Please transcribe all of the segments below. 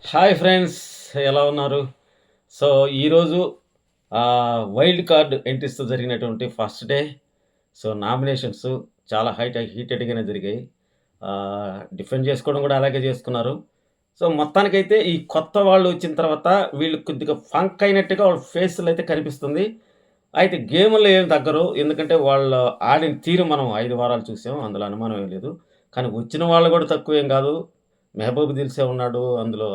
Hi friends, ఎలా ఉన్నారు? So, ఈరోజు వైల్డ్ కార్డ్ ఎంట్రీస్‌తో జరిగినటువంటి ఫస్ట్ డే. సో, నామినేషన్స్ చాలా హీటెడ్‌గానే జరిగాయి. డిఫెండ్ చేసుకోవడం కూడా అలాగే చేసుకున్నారు. సో, మొత్తానికైతే ఈ కొత్త వాళ్ళు వచ్చిన తర్వాత వీళ్ళు కొద్దిగా ఫంక్ అయినట్టుగా వాళ్ళ ఫేసులో అయితే కనిపిస్తుంది. అయితే గేముల్లో ఏమి తగ్గరు. ఎందుకంటే వాళ్ళు ఆడిన తీరు మనం 5 వారాలు చూసాం. అందులో అనుమానం ఏం లేదు. కానీ వచ్చిన వాళ్ళు కూడా తక్కువేం కాదు. మెహబూబ్ దిల్సే ఉన్నాడు. అందులో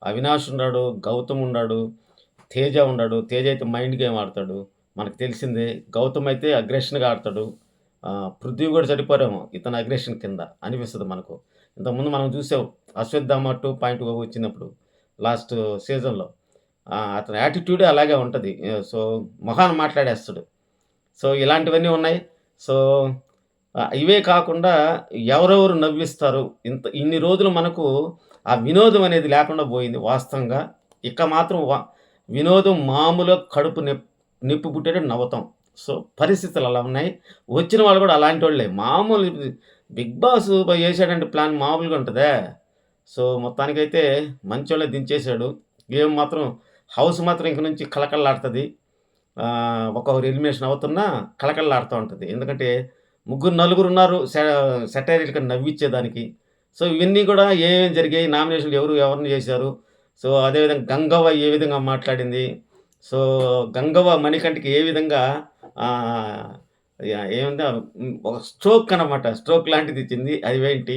అవినాష్ ఉన్నాడు. గౌతమ్ ఉన్నాడు. తేజ ఉన్నాడు. తేజ అయితే మైండ్ గేమ్ ఆడతాడు. మనకు తెలిసిందే. గౌతమ్ అయితే అగ్రెషన్‌గా ఆడతాడు. పృథ్వీ కూడా చెడిపోరేమో ఇతని అగ్రెషన్ కింద అనిపిస్తది మనకు. ఇంతకుముందు మనం చూసాం. అశ్వత్థామ 2.0 వచ్చినప్పుడు లాస్ట్ సీజన్‌లో. అతని యాటిట్యూడే అలాగే ఉంటది. సో, మొహాన మాట్లాడేస్తాడు. సో, ఇలాంటివన్నీ ఉన్నాయి. సో, ఇవే కాకుండా ఎవరెవరు నవ్విస్తారు. ఇన్ని రోజులు మనకు ఆ వినోదం అనేది లేకుండా పోయింది వాస్తవంగా. ఇక మాత్రం వినోదం మామూలుగా కడుపు నొప్పి పుట్టేటట్టు నవ్వుతాం. సో, పరిస్థితులు అలా ఉన్నాయి. వచ్చిన వాళ్ళు కూడా అలాంటోళ్ళే. మామూలు 'బిగ్ బాస్' ఏసాడంటే ప్లాన్ మామూలుగా ఉంటదా? సో, మొత్తానికైతే మంచోళ్ళే దించేసాడు. గేమ్ మాత్రం హౌస్ మాత్రం ఇంక నుంచి కళకళలాడుతది. ఒక్కొక్కరు ఎలిమినేషన్ అవుతున్నా కళకళలాడుతా ఉంటది. ఎందుకంటే ముగ్గురు, నలుగురున్నారు సెటైరిల్‌గా నవ్విచ్చేదానికి. సో, ఇవన్నీ కూడా ఏమేమి జరిగాయి, నామినేషన్‌లు ఎవరిని చేశారు. సో, అదేవిధంగా గంగవ్వ ఏ విధంగా మాట్లాడింది. సో, గంగవ్వ మణికంఠకి ఏ విధంగా ఆహ్, ఏముంది ఒక స్ట్రోక్ అనమాట. స్ట్రోక్ లాంటిది ఇచ్చింది. అవేంటి?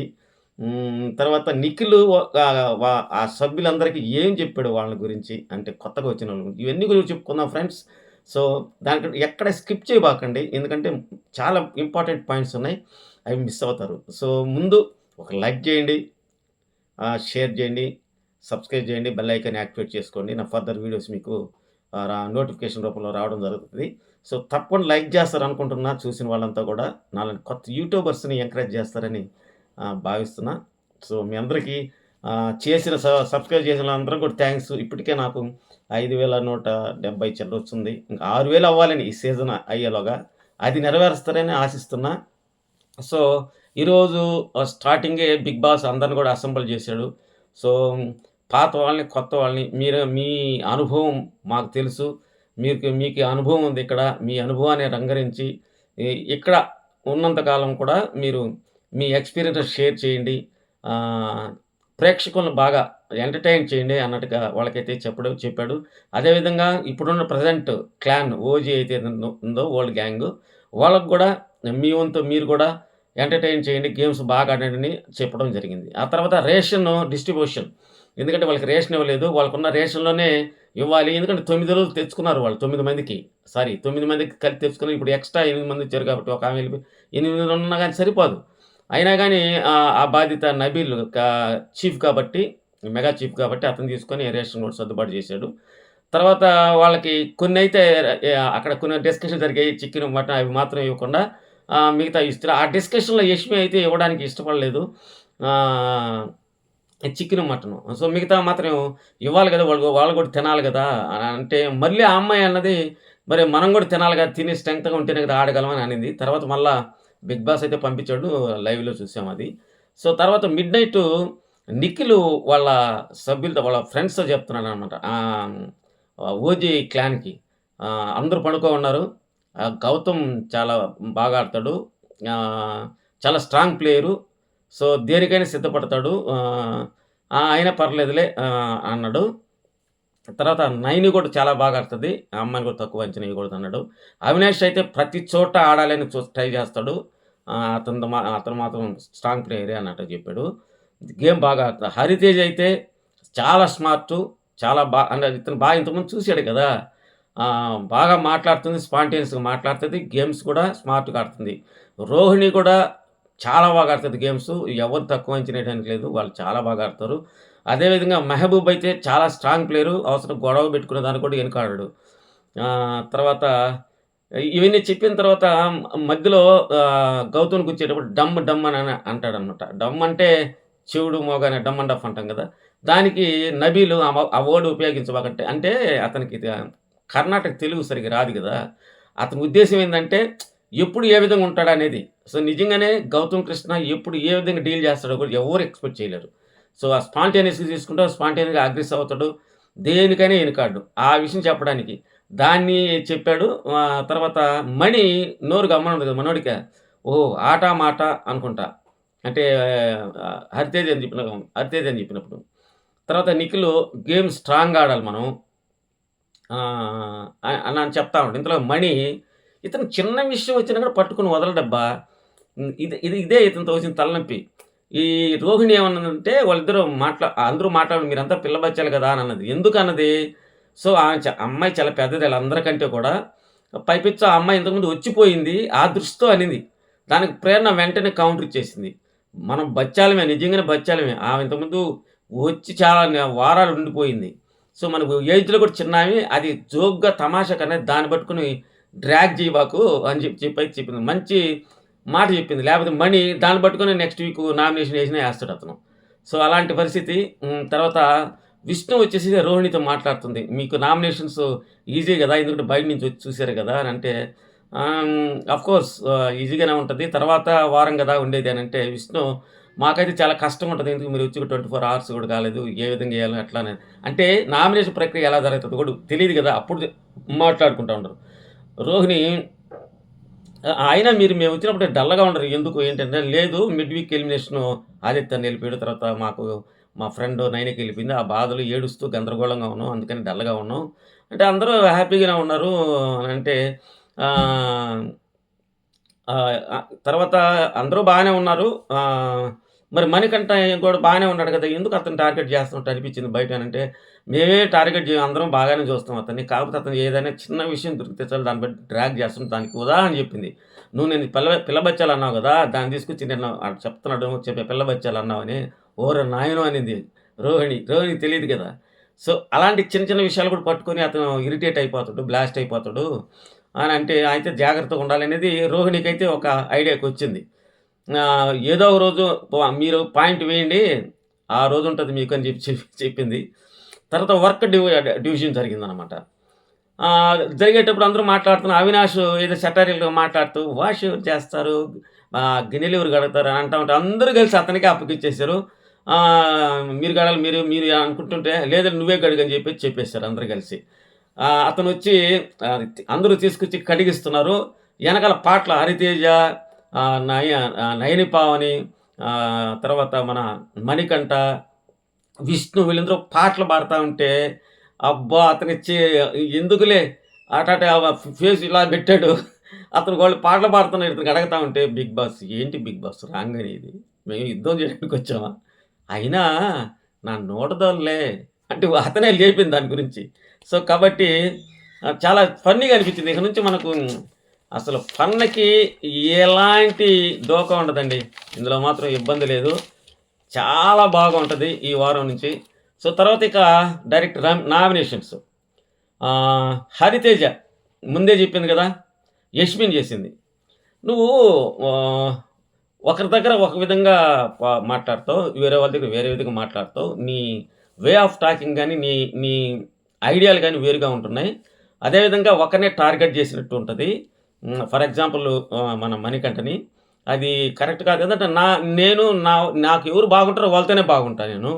తర్వాత నిఖిలు ఆ సభ్యులందరికీ ఏం చెప్పాడు వాళ్ళ గురించి? అంటే కొత్తగా వచ్చినోళ్ళ గురించి. ఇవన్నీ గురించి చెప్పుకుందాం ఫ్రెండ్స్. సో, దానికంటే ఎక్కడ స్కిప్ చేయబాకండి. ఎందుకంటే చాలా ఇంపార్టెంట్ పాయింట్స్ ఉన్నాయి. అవి మిస్ అవుతారు. సో, ముందు ఒక లైక్ చేయండి, షేర్ చేయండి, సబ్స్క్రైబ్ చేయండి, బెల్ ఐకాన్ యాక్టివేట్ చేసుకోండి. నా ఫర్దర్ వీడియోస్ మీకు నోటిఫికేషన్ రూపంలో రావడం జరుగుతది. సో, తప్పకుండా లైక్ చేస్తారనుకుంటున్నా చూసిన వాళ్ళంతా కూడా. నాలాంటి కొత్త యూట్యూబర్స్‌ని ఎంకరేజ్ చేస్తారని భావిస్తున్నా. సో, మీ అందరికీ చేసిన సబ్స్క్రైబ్ చేసిన వాళ్ళందరికి కూడా థాంక్స్. ఇప్పటికే నాకు 5,170 చిల్లరొచ్చింది. ఇంకా 6,000 అవ్వాలని ఈ సీజన్ అయ్యేలోగా. అది నెరవేరుస్తారని ఆశిస్తున్నా. సో, ఈరోజు స్టార్టింగే 'బిగ్ బాస్' అందరిని కూడా అసెంబుల్ చేశాడు. సో, పాత వాళ్ళని, కొత్త వాళ్ళని మీ అనుభవం మాకు తెలుసు. మీకు అనుభవం ఉంది ఇక్కడ. మీ అనుభవాన్ని రంగరించి ఇక్కడ ఉన్నంత కాలం కూడా మీరు మీ ఎక్స్‌పీరియన్స్ షేర్ చేయండి. ఆహ్, ప్రేక్షకులను బాగా ఎంటర్‌టైన్ చేయండి అన్నట్టుగా వాళ్ళకైతే చెప్పాడు. అదేవిధంగా ఇప్పుడున్న ప్రెజెంట్ క్లాన్ ఓజీ అయితే ఉందో ఓల్డ్ గ్యాంగు వాళ్ళకి కూడా మీ వంతు మీరు కూడా ఎంటర్‌టైన్ చేయండి. గేమ్స్ బాగా ఆడండని చెప్పడం జరిగింది. ఆ తర్వాత రేషన్ డిస్ట్రిబ్యూషన్. ఎందుకంటే వాళ్ళకి రేషన్ ఇవ్వలేదు. వాళ్ళకున్న రేషన్‌లోనే ఇవ్వాలి. ఎందుకంటే 9 రోజులు తెచ్చుకున్నారు వాళ్ళు 9 మందికి. 9 మందికి కలిపి తెచ్చుకున్నారు. ఇప్పుడు ఎక్స్‌ట్రా 8 మంది వచ్చారు కాబట్టి ఒక ఆమె వెళ్ళిపోయి 8 ఉన్నా గాని సరిపోదు. అయినా గాని ఆ బాధ్యత నబీల్ చీఫ్ కాబట్టి, మెగా చీఫ్ కాబట్టి అతను తీసుకొని రేషన్ కూడా సర్దుబాటు చేశాడు. తర్వాత వాళ్ళకి కొన్నైతే అక్కడ కొన్ని డిస్కషన్ జరిగాయి. చికెను, మటన్ అవి మాత్రం ఇవ్వకుండా మిగతావి ఇస్తున్నారు. ఆ డిస్కషన్‌లో యష్మి అయితే ఇవ్వడానికి ఇష్టపడలేదు. ఆహ్, చికెను, మటను. సో, మిగతావి మాత్రం ఇవ్వాలి గదా! వాళ్ళు కూడా తినాలి గదా! అని అంటే మళ్ళీ ఆ అమ్మాయి అన్నది మరి మనం గూడా తినాలి గదా! తిని స్ట్రెంగ్త్‌గా ఉంటేనే కదా ఆడగలం అని అనింది. తర్వాత మళ్ళా 'బిగ్ బాస్' అయితే పంపించాడు. లైవ్‌లో చూసాం అది. సో, తర్వాత మిడ్‌నైటు నిఖిలు వాళ్ళ సభ్యులతో వాళ్ళ ఫ్రెండ్స్‌తో చెప్తున్నాడనమాట. ఓజీ క్లాన్‌కి. అందరూ పడుకో ఉన్నారు. గౌతమ్ చాలా బాగా ఆడతాడు. ఆహ్, చాలా స్ట్రాంగ్ ప్లేయరు. సో, దేనికైనా సిద్ధపడతాడు. అయినా పర్లేదులే అన్నాడు. తర్వాత నైని కూడా చాలా బాగా ఆడుతది. ఆ అమ్మాయిని కూడా తక్కువ అంచనా ఎయకూడదన్నాడు. అవినాష్ అయితే ప్రతి చోట ఆడాలని ట్రై చేస్తాడు. అతను మాత్రం స్ట్రాంగ్ ప్లేయరే అన్నట్టు చెప్పాడు. గేమ్ బాగా ఆడతాడు. హరితేజ్ అయితే చాలా స్మార్టు. చాలా అంటే ఇతను బాగా ఇంతకుముందు చూసాడు కదా! బాగా మాట్లాడుతుంది. స్పాంటేనియస్‌గా మాట్లాడుతది. గేమ్స్ కూడా స్మార్ట్‌గా ఆడుతుంది. రోహిణి కూడా చాలా బాగా ఆడుతది గేమ్స్. ఎవరు తక్కువ అంచనా ఏయడానికి లేదు. వాళ్ళు చాలా బాగా ఆడతారు. అదేవిధంగా మెహబూబ్ అయితే చాలా స్ట్రాంగ్ ప్లేయరు. అవసరం గొడవ పెట్టుకునే దానికి కూడా వెనకాడడు. తర్వాత ఇవన్నీ చెప్పిన తర్వాత మధ్యలో గౌతమ్‌ని కూర్చేటప్పుడు డమ్ డమ్ అని అంటాడనమాట. డమ్ అంటే చెవుడు, మోగ అని డమ్ అండ్ డఫ్ అంటాం కదా! దానికి నబీలు ఆ వర్డ్ ఉపయోగించబాకంటే అంటే అతనికి కర్ణాటక తెలుగు సరిగ్గా రాదు గదా! అతని ఉద్దేశ్యం ఏందంటే ఎప్పుడు ఏ విధంగా ఉంటాడనేది. సో, నిజంగానే గౌతమ్ కృష్ణ ఎప్పుడు ఏ విధంగా డీల్ చేస్తాడో కూడా ఎవ్వరు ఎక్స్‌పెక్ట్ చేయలేరు. సో, ఆ స్పాంటేనియస్‌గా తీసుకుంటే స్పాంటేనియస్‌గా అగ్రెసివ్ అవుతాడు. దేనికైనా ఎనకాడడు. ఆ విషయం చెప్పడానికి. దాన్ని చెప్పాడు. తర్వాత మణి నోరు గమ్మనుండదు కదా! మనోడికి. ఓహ్! ఆట, మాట అనుకుంటా. అంటే 'హరితేజ' అని చెప్పినప్పుడు. తర్వాత నిఖిలు గేమ్ స్ట్రాంగ్‌గా ఆడాలి మనం. అని చెప్తా ఉంటాడు. ఇంతలో మణి ఇతను చిన్న విషయం వచ్చినా కూడా పట్టుకొని వదలడబ్బా! ఇదే ఇతనితో వచ్చిన తలనొప్పి. ఈ రోహిణి ఏమన్నదంటే వాళ్ళిద్దరూ అందరూ మాట్లాడండి మీరంతా పిల్ల బచ్చాలు కదా! అని అన్నది. ఎందుకన్నది? సో, అమ్మాయి చాలా పెద్దది ఈళ్ళందరికంటే కూడా. పైపెచ్చు ఆ అమ్మాయి ఇంతకుముందు వచ్చిపోయింది. ఆ దృష్టితో అనింది. దానికి ప్రేరణ వెంటనే కౌంటర్ ఇచ్చేసింది. మనం బచ్చాలమే నిజంగానే బచ్చాలమే. ఆమె ఇంతకుముందు వచ్చి చాలా వారాలు ఉండిపోయింది. సో, మనకు ఏజ్‌లో కూడా చిన్నామె. అది జోక్‌గా తమాషాకనేది దాన్ని పట్టుకొని డ్రాగ్ చేయబాకు అని చెప్పింది. మంచి మాట చెప్పింది. లేపోతే మణి దాన్ని పట్టుకొని నెక్స్ట్ వీక్ నామినేషన్ ఏసినా ఏస్తాడతను. సో, అలాంటి పరిస్థితి. తర్వాత విష్ణు వచ్చేసి రోహిణితో మాట్లాడుతుంది. మీకు నామినేషన్స్ ఈజీ గదా! ఎందుకంటే బయట నుంచి వచ్చి చూసారు గదా! అనంటే ఆఫ్‌కోర్స్ ఈజీగానే ఉంటది. తర్వాత వారం గదా! ఉండేది అనంటే విష్ణు మాకైతే చాలా కష్టంగుంటది. ఎందుకు మీరొచ్చి 24 అవర్స్ గూడా కాలేదు. ఏ విధంగా చేయాలి అట్లా అని. అంటే నామినేషన్ ప్రక్రియ ఎలా జరుగుతదో కూడా తెలీదు గదా! అప్పుడు మాట్లాడుకుంటా ఉంటారు. రోహిణి అయినా మేమొచ్చినప్పుడు డల్‌గా ఉండరు. ఎందుకు ఏంటంటే, లేదు మిడ్ వీక్ ఎలిమినేషను ఆదిత్యన్న ఎళ్ళిపోయాడు. తర్వాత మా ఫ్రెండ్ నైనికెళ్ళిపోయింది. ఆ బాధలు ఏడుస్తూ గందరగోళంగా ఉన్నాం. అందుకని డల్‌గా ఉన్నాం. అంటే అందరూ హ్యాపీగానే ఉన్నారు అనంటే ఆహ్, తర్వాత అందరూ బాగానే ఉన్నారు. మరి మణికంఠ కూడా బాగానే ఉన్నాడు కదా! ఎందుకు అతన్ని టార్గెట్ చేస్తున్నట్టు అనిపించింది బయటనంటే, మేమే టార్గెట్ జేయం అందరం బాగానే చూస్తాం అతన్ని. కాకపోతే అతను ఏదైనా చిన్న విషయం దొరికితే చాలు దాన్ని బట్టి డ్రాగ్ చేస్తున్నాం. దానికి ఉదాహరణ చెప్పింది. "నువ్వు నేను పిల్ల బచ్చాలన్నావు గదా! దాన్ని తీసుకొచ్చి నేను చెప్తున్నాడు పిల్ల బచ్చాలన్నావని." ఓరి నాయనో! అనింది రోహిణి. రోహిణికి తెలీదు కదా! సో, అలాంటి చిన్న చిన్న విషయాలు కూడా పట్టుకొని అతను ఇరిటేట్ అయిపోతాడు. బ్లాస్ట్ అయిపోతాడు. అనంటే అయితే జాగ్రత్తగా ఉండాలనేది రోహిణికైతే ఒక ఐడియాకొచ్చింది. ఏదో ఒక రోజు మీరు పాయింట్ వేయండి. ఆ రోజుంటది మీకు అని చెప్పింది. తర్వాత వర్క్ డివిజన్ జరిగిందనమాట. జరిగేటప్పుడు అందరూ మాట్లాడుతున్నారు. అవినాష్ ఏదో సెటారికల్‌గా మాట్లాడుతూ వాష్ ఎవరు చేస్తారు? గిన్నెలు ఎవరు కడుగుతారు? అని అంటా ఉంటే అందరూ కలిసి అతనికే అప్పగిచ్చేసారు. మీరు కడాలి మీరు మీరు అనుకుంటుంటే లేదండి నువ్వే కడుగు అని చెప్పేసారు అందరూ కలిసి. అతనొచ్చి అందరూ తీసుకొచ్చి కడిగిస్తున్నారు. ఎనకాల పాటలు 'హరితేజ' నయని పావని తర్వాత మన 'మణికంఠ', 'విష్ణు' వీళ్ళందరూ పాటలు పాడుతా ఉంటే, అబ్బా! ఎందుకులే అటాట ఫేస్ ఇలా పెట్టాడు. అతను వాళ్ళు పాటలు పాడుతున్నారు. ఇతనికి అడగతా ఉంటే, "బిగ్ బాస్ ఏంటి బిగ్ బాస్ రాంగనే ఇది? మేము యుద్ధం చేయడానికొచ్చామా? అయినా నా నోటదోలలే" అంటే అతనే లేపింది దాని గురించి. సో, కాబట్టి చాలా ఫన్నీగా అనిపించింది. ఇక నుంచి మనకు అసలు ఫన్‌కి ఎలాంటి డోకా ఉండదండి. ఇందులో మాత్రం ఇబ్బంది లేదు. చాలా బాగుంటది ఈ వారం నుంచి. సో, తర్వాత ఇక డైరెక్ట్ నామినేషన్స్. 'హరితేజ' ముందే చెప్పింది గదా! యష్మిన్ చేసింది. నువ్వు ఆహ్, ఒకరి దగ్గర ఒక విధంగా మాట్లాడతావు. వేరే వాళ్ళ దగ్గర వేరే విధంగా మాట్లాడతావు. నీ వే ఆఫ్ టాకింగ్ గాని, నీ నీ ఐడియాలు గాని వేరుగా ఉంటున్నాయి. అదేవిధంగా ఒకరినే టార్గెట్ చేసినట్టు ఉంటది. ఫర్ ఎగ్జాంపుల్ మన మణికంఠని. అది కరెక్ట్ కాదు కదా! నేను నాకు ఎవరు బాగుంటారో వాళ్ళతోనే బాగుంటా నేను.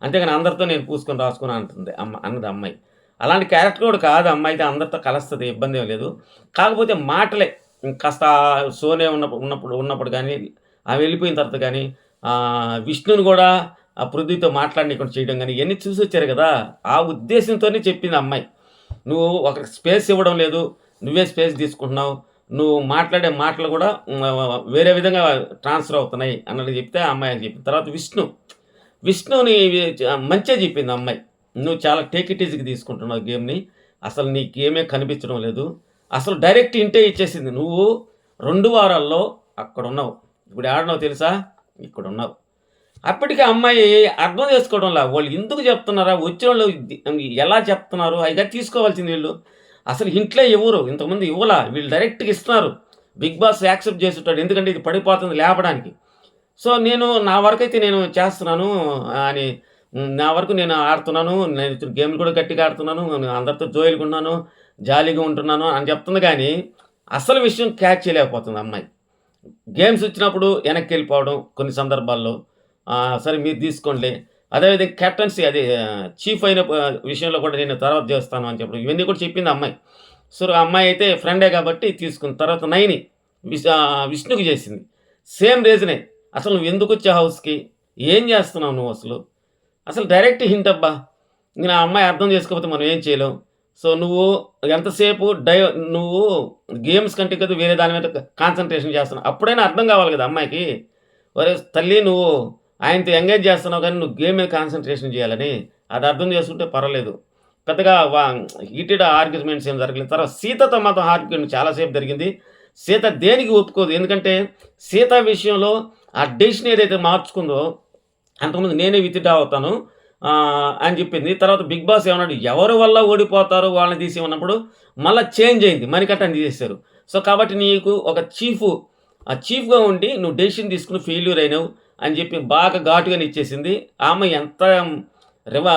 అంతేగాని అందరితో నేను పూసుకొని రాసుకొని అన్నది అమ్మాయి. అలాంటి క్యారెక్టర్ కూడా కాదు అమ్మాయిది. అందరితో కలుస్తది ఇబ్బందేం లేదు. కాకపోతే మాటలే కాస్త సోనే ఉన్నప్పుడు గానీ, ఆమె వెళ్ళిపోయిన తర్వాత గానీ, విష్ణుని గూడా ఆ పృథ్వీతో మాట్లాడనీయకుండా చేయడం గానీ, ఇయన్నీ చూసొచ్చారు గదా! ఆ ఉద్దేశంతోనే చెప్పింది అమ్మాయి. నువ్వు ఒకరికి స్పేస్ ఇవ్వడం లేదు. నువ్వే స్పేస్ తీసుకుంటున్నావు. నువ్వు మాట్లాడే మాటలు గూడా వేరే విధంగా ట్రాన్స్‌ఫర్ అవుతున్నాయి అన్నట్టు చెప్తే ఆ అమ్మాయి అని చెప్పింది. తర్వాత విష్ణుని మంచే చెప్పింది ఆ అమ్మాయి. నువ్వు చాలా టేక్ ఇట్ ఈజీగా తీసుకుంటున్నావు గేమ్‌ని. అసలు నీ గేమే కనిపించడం లేదు. అసలు డైరెక్ట్ హింటే ఇచ్చేసింది. నువ్వు 2 వారాల్లో అక్కడున్నావు. ఇప్పుడు ఏడున్నావో తెలుసా? ఇక్కడున్నావు. అప్పటికి ఆ అమ్మాయి అర్థం చేసుకోవడంలా. వాళ్ళు ఎందుకు చెప్తున్నారా? వచ్చినోళ్ళు ఎలా చెప్తున్నారు? అయిగా తీసుకోవాల్సింది వీళ్ళు. అసలు హింట్లే ఇవ్వరు. ఇంతకుముందు ఇవ్వలా. వీళ్ళు డైరెక్ట్‌గా ఇస్తున్నారు. బిగ్ బాస్ యాక్సెప్ట్ చేసుంటాడు. ఎందుకంటే ఇది పడిపోతుంది లేపడానికి. సో, నా వరకైతే నేను చేస్తున్నాను అని నా వరకు నేను ఆడుతున్నాను. నేను గేమ్‌లు కూడా గట్టిగా ఆడుతున్నాను. నేను అందరితో జోయల్‌గున్నాను. జాలీగా ఉంటున్నాను అని చెప్తుంది గానీ, అసలు విషయం క్యాచ్ చేయలేకపోతుంది అమ్మాయి. గేమ్స్ వచ్చినప్పుడు వెనక్కెళ్ళిపోవడం కొన్ని సందర్భాల్లో. సరే మీరు తీసుకోండిలే. అదేవిధంగా కెప్టెన్సీ అది చీఫ్ అయిన విషయంలో కూడా నేను తర్వాత చేస్తాను అని చెప్పడం. ఇవన్నీ కూడా చెప్పింది అమ్మాయి. సో, ఆ అమ్మాయి అయితే ఫ్రెండే కాబట్టి తీసుకుంది. తర్వాత నైని విష్ణుకి చేసింది. సేమ్ రీజనే. అసలు నువ్వెందుకొచ్చావు హౌస్‌కి? ఏం చేస్తున్నావు నువ్వసలు? అసలు డైరెక్ట్ హింట్ అబ్బా! ఇంక ఆ అమ్మాయి అర్థం చేసుకోకపోతే మనం ఏం చేయలేం. సో, నువ్వు ఎంతసేపు నువ్వు గేమ్స్ కంటే కదా వేరే దాని మీద కాన్సంట్రేషన్ చేస్తున్నావు. అప్పుడైనా అర్థం కావాలి కదా అమ్మాయికి. ఒరేయ్ తల్లి నువ్వు ఆయనతో ఎంగేజ్ చేస్తున్నావు కానీ నువ్వు గేమ్ మీద కాన్సంట్రేషన్ చేయాలని. అది అర్థం చేసుకుంటే పర్వాలేదు. పెద్దగా హీటెడ్ ఆర్గ్యుమెంట్స్ ఏం జరగలేదు. తర్వాత సీతతో మాత్రం ఆర్గ్యుమెంట్ చాలా సేపు జరిగింది. సీత దేనికి ఒప్పుకోదు. ఎందుకంటే సీత విషయంలో ఆ డెసిషన్ ఏదైతే మార్చుకుందో అంతకుముందు నేనే విత్‌డ్రా అవుతాను అని చెప్పింది. తర్వాత బిగ్ బాస్ ఏమన్నాడు, ఎవరి వల్ల ఓడిపోతారో వాళ్ళని తీసేయమన్నప్పుడు మళ్ళా చేంజ్ అయింది. మణికంఠని తీసేశారు. సో, కాబట్టి నీకు ఒక చీఫ్‌గా ఉండి నువ్వు డెసిషన్ తీసుకొని ఫెయిల్యూర్ అయినావు అని చెప్పి బాగా ఘాటుగానే ఇచ్చేసింది. ఆమె ఎంత రివ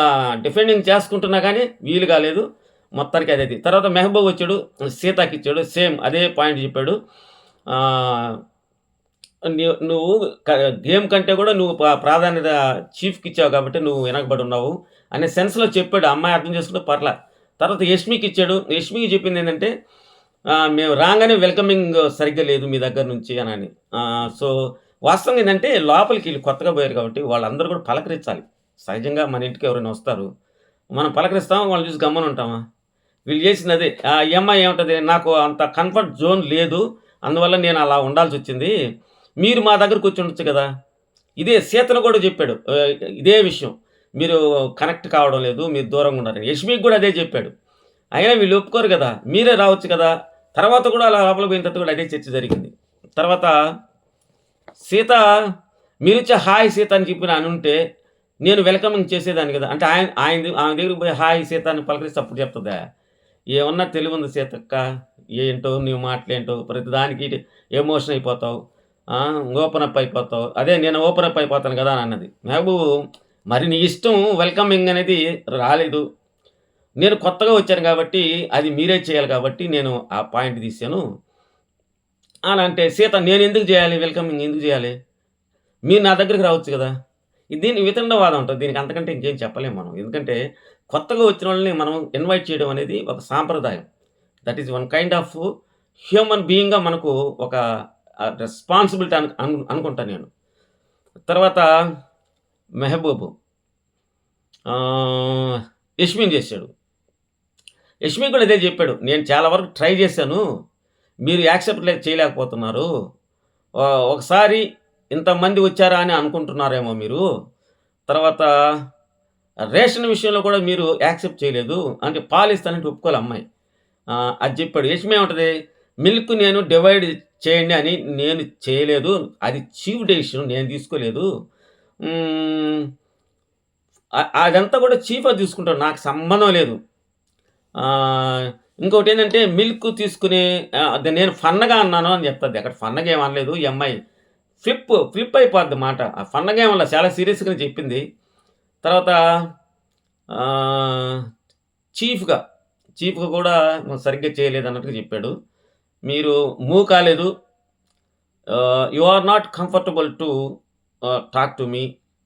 డిఫెండింగ్ చేసుకుంటున్నా కానీ వీలు కాలేదు. మొత్తానికి అదేది. తర్వాత మెహబూబ్ వచ్చాడు, సీతకిచ్చాడు. సేమ్ అదే పాయింట్ చెప్పాడు. ఆహ్, నువ్వు గేమ్ కంటే కూడా నువ్వు ప్రాధాన్యత చీఫ్‌కిచ్చావు కాబట్టి నువ్వు వెనకబడి ఉన్నావు అనే సెన్స్‌లో చెప్పాడు. ఆ అమ్మాయి అర్థం చేసుకుంటే పర్లా. తర్వాత యష్మికిచ్చాడు. యష్మికి చెప్పిందేంటంటే మేము రాంగానే వెల్కమింగ్ సరిగ్గా లేదు మీ దగ్గర నుంచి అనని. సో, వాస్తవంగా ఏందంటే లోపలికి ఈళ్ళు కొత్తగా పోయారు కాబట్టి వాళ్ళందరూ కూడా పలకరించాలి. సహజంగా మన ఇంటికి ఎవరైనా వస్తారు. మనం పలకరిస్తామా? వాళ్ళని చూసి గమ్మున ఉంటామా? వీళ్ళు చేసిందదే. ఈ అమ్మాయి ఏమంటది, నాకు అంత కంఫర్ట్ జోన్ లేదు. అందువల్ల నేను అలా ఉండాల్సొచ్చింది. మీరు మా దగ్గరకొచ్చి ఉండొచ్చు కదా! ఇదే సీతను కూడా చెప్పాడు. ఇదే విషయం. మీరు కనెక్ట్ కావడం లేదు. మీరు దూరంగా ఉన్నారని. యష్మికి కూడా అదే చెప్పాడు. అయినా వీళ్ళు ఒప్పుకోరు కదా! మీరే రావచ్చు కదా! తర్వాత కూడా అలా లోపలికి పోయిన తర్వాత కూడా అదే చర్చ జరిగింది. తర్వాత సీత మీరొచ్చి హాయ్ సీత అని చెప్పి అనుంటే నేను వెల్కమింగ్ చేసేదాన్ని కదా! అంటే ఆమె దగ్గరికి పోయి హాయ్ సీత అని పలకరిస్తే అప్పుడు చెప్తదా? ఏమన్నా తెలివుందా సీతక్క? ఏంటో నీ మాటలేంటో ప్రతిదానికి ఎమోషన్ అయిపోతావు. ఓపెన్ అప్ అయిపోతావు. అదే నేను ఓపెన్ అప్ అయిపోతాను కదా! అని అన్నది. మెహబూబు మరి నీ ఇష్టం వెల్కమింగ్ అనేది రాలేదు. నేను కొత్తగా వచ్చాను కాబట్టి అది మీరే చేయాలి కాబట్టి నేను ఆ పాయింట్ తీశాను. అని అంటే సీత నేనెందుకు చేయాలి? వెల్కమింగ్ ఎందుకు చేయాలి? మీరు నా దగ్గరికి రావచ్చు కదా! దీన్ని వితండవాదం అంటారు. దీనికి అంతకంటే ఇంకేం చెప్పలేం మనం. ఎందుకంటే కొత్తగా వచ్చినోళ్ళని మనం ఇన్వైట్ చేయడం అనేది ఒక సాంప్రదాయం. That is one kind of human బీయింగ్‌గా మనకు ఒక రెస్పాన్సిబిలిటీ అనుకుంటా నేను. తర్వాత మెహబూబ్ ఆహ్, యష్మిని చేశాడు. యష్మి కూడా ఇదే చెప్పాడు. నేను చాలా వరకు ట్రై చేశాను. మీరు యాక్సెప్ట్ చేయలేకపోతున్నారు. ఒకసారి ఇంతమంది వచ్చారా అని అనుకుంటున్నారేమో మీరు. తర్వాత రేషన్ విషయంలో కూడా మీరు యాక్సెప్ట్ చేయలేదు. అంటే పాలిస్తానంటే ఒప్పుకోలే అమ్మాయి. అది చెప్పాడు. యష్మి ఏమంటది, మిల్క్ నేను డివైడ్ చేయండి అని నేను చేయలేదు. అది చీఫ్ డెసిషన్ నేను తీసుకోలేదు. హ్మ్. అదంతా కూడా చీఫ్ అది చూసుకుంటాడు. నాకు సంబంధం లేదు. ఇంకోటేంటంటే మిల్క్ తీసుకుని అది నేను ఫన్‌గా అన్నాను అని చెప్తది. అక్కడ ఫన్‌గా ఏమి అనలేదు ఈ అమ్మాయి. ఫ్లిప్ అయిపోద్ది మాట. ఆ ఫన్‌గా ఏమి అనల చాలా సీరియస్‌గానే చెప్పింది. తర్వాత ఆహ్, చీఫ్‌గా, చీఫ్‌గా కూడా నువ్వు సరిగ్గా చేయలేదన్నట్టుగా చెప్పాడు. మీరు మూవ్ కాలేదు. You are not comfortable to talk to me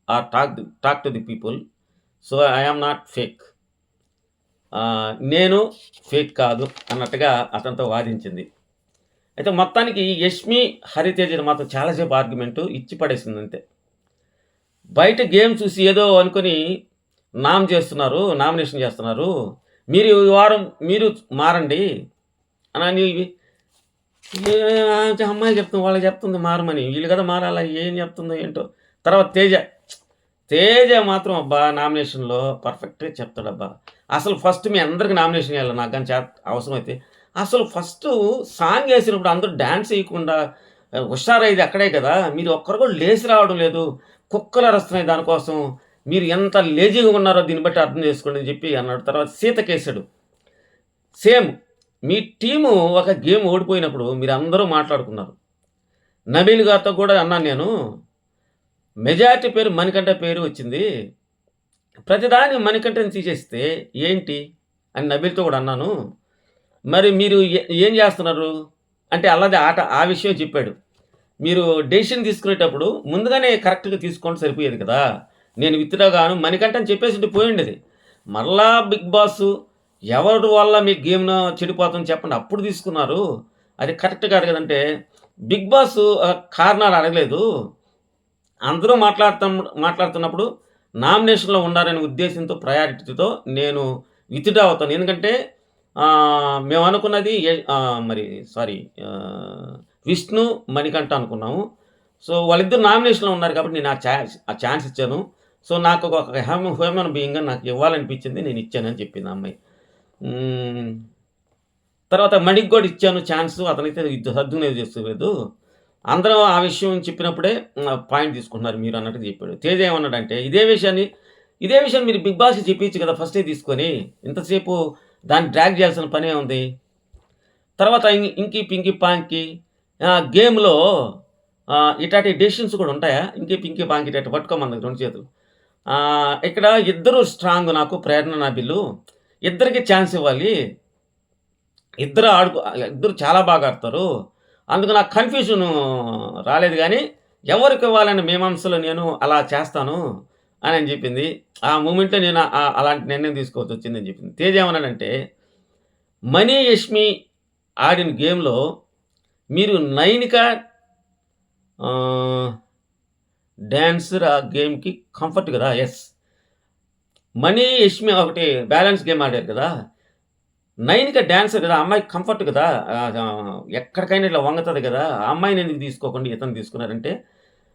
or talk to the people. So, I am not fake. నేను ఫేక్ కాదు అన్నట్టుగా అతనితో వాదించింది. అయితే మొత్తానికి యష్మి, హరితేజది మాత్రం చాలా సేపు ఆర్గ్యుమెంటు ఇచ్చి పడేసిందంతే. బయట గేమ్ చూసి ఏదో అనుకోని నామినేషన్ చేస్తున్నారు. మీరు ఈ వారం మీరు మారండి అనని అమ్మాయి చెప్తుంది. వాళ్ళకి చెప్తుంది మారమని. వీళ్ళు కదా మారాలా ఏం చెప్తుందో ఏంటో. తర్వాత తేజ మాత్రం అబ్బా! నామినేషన్‌లో పర్ఫెక్ట్‌గా చెప్తాడబ్బా! అసలు ఫస్ట్ మీ అందరికి నామినేషన్ ఇయ్యాలి నాకు గాని అవసరమైతే. అసలు ఫస్టు సాంగ్ ఏసినప్పుడు అందరూ డాన్స్ ఎయకుండా హుషారయ్యేది అక్కడే కదా! మీరు ఒక్కరు కూడా లేసి రావడం లేదు. కుక్కలు అరుస్తున్నాయి దానికోసం. మీరు ఎంత లేజీగా ఉన్నారో దీన్ని బట్టి అర్థం చేసుకోండి అని చెప్పి అన్నాడు. తర్వాత సీతకేసాడు. సేమ్ మీ టీము ఒక గేమ్ ఓడిపోయినప్పుడు మీరందరూ మాట్లాడుకున్నారు. నబీల్ గారితో కూడా అన్నాను నేను. మెజారిటీ పేరు మణికంఠ పేరు వచ్చింది. ప్రతిదానికి మణికంఠని తీసేస్తే ఏంటి? అని నబీల్‌తో కూడా అన్నాను. మరి మీరు ఏం చేస్తున్నారు? అంటే అల్లది ఆట ఆ విషయం చెప్పాడు. మీరు డెసిషన్ తీసుకునేటప్పుడు ముందుగానే కరెక్ట్‌గా తీసుకుంటే సరిపోయేది కదా! నేను విత్‌డ్రా గాను మణికంఠ అని చెప్పేసుంటే పోయుండేది. మరలా బిగ్ బాస్ ఎవరి వల్ల మీ గేమ్‌ను చెడిపోతుంది చెప్పండి. అప్పుడు తీసుకున్నారు. అది కరెక్ట్ కాదు కదంటే బిగ్ బాస్ కారణాలు అడగలేదు. అందరూ మాట్లాడుతున్నప్పుడు నామినేషన్‌లో ఉండాలనే ఉద్దేశ్యంతో ప్రయారిటీతో నేను విత్‌డ్రా అవుతాను. ఎందుకంటే మేమనుకున్నది మరి సారీ విష్ణు, మణికంఠ అనుకున్నాము. సో, వాళ్ళిద్దరు నామినేషన్‌లో ఉన్నారు కాబట్టి నేను ఆ ఛాన్స్ ఇచ్చాను. సో, నాకు ఒక హ్యూమన్ బీయింగ్‌గా నాకు ఇవ్వాలనిపించింది. నేను ఇచ్చానని చెప్పింది ఆ అమ్మాయి. హ్మ్. తర్వాత మణికి గూడా ఇచ్చాను ఛాన్సు. అతనైతే సద్వినియోగం చేసుకోలేదు. అందరం ఆ విషయం చెప్పినప్పుడే పాయింట్ తీసుకుంటున్నారు మీరన్నట్టుగా చెప్పాడు. తేజ ఏమన్నాడంటే, ఇదే విషయాన్ని మీరు బిగ్ బాస్‌కి చెప్పేయచ్చు కదా! ఫస్టే తీసుకొని. ఇంతసేపు దాన్ని డ్రాగ్ చేయాల్సిన పనేముంది? తర్వాత ఇంకీ పింకీ పాంకీ గేమ్‌లో ఇటాటి డెసిషన్స్ కూడా ఉంటాయా? ఇంకీ పింకీ పాంకీ ఇట్ట పట్టుకోమన్నది 2 చేతులు. ఇక్కడ ఇద్దరు స్ట్రాంగ్ నాకు ప్రేరణ, నబిలు. ఇద్దరికీ ఛాన్స్ ఇవ్వాలి. ఇద్దరు చాలా బాగా ఆడతారు. అందుకు నాకు కన్‌ఫ్యూజను రాలేదు గానీ, ఎవరికివ్వాలనే మీమాంసలో నేను అలా చేస్తాను అని జెప్పింది. ఆ మూమెంట్‌లో నేను అలాంటి నిర్ణయం తీసుకోవాల్సొచ్చిందని జెప్పింది. తేజ ఏమన్నాడంటే, మనీ, యష్మి ఆడిన గేమ్‌లో మీరు నైనిక డాన్సర్ ఆ గేమ్‌కి కంఫర్ట్ గదా! యెస్. మనీ, యష్మి ఒకటి బ్యాలెన్స్ గేమ్ ఆడారు కదా! నైనిక డాన్సర్ కదా! ఆ అమ్మాయికి కంఫర్ట్ కదా! ఎక్కడికైనా ఇట్లా వంగతది కదా! ఆ అమ్మాయిని ఎందుకు తీసుకోకుండా ఇతన్ని తీసుకున్నారంటే,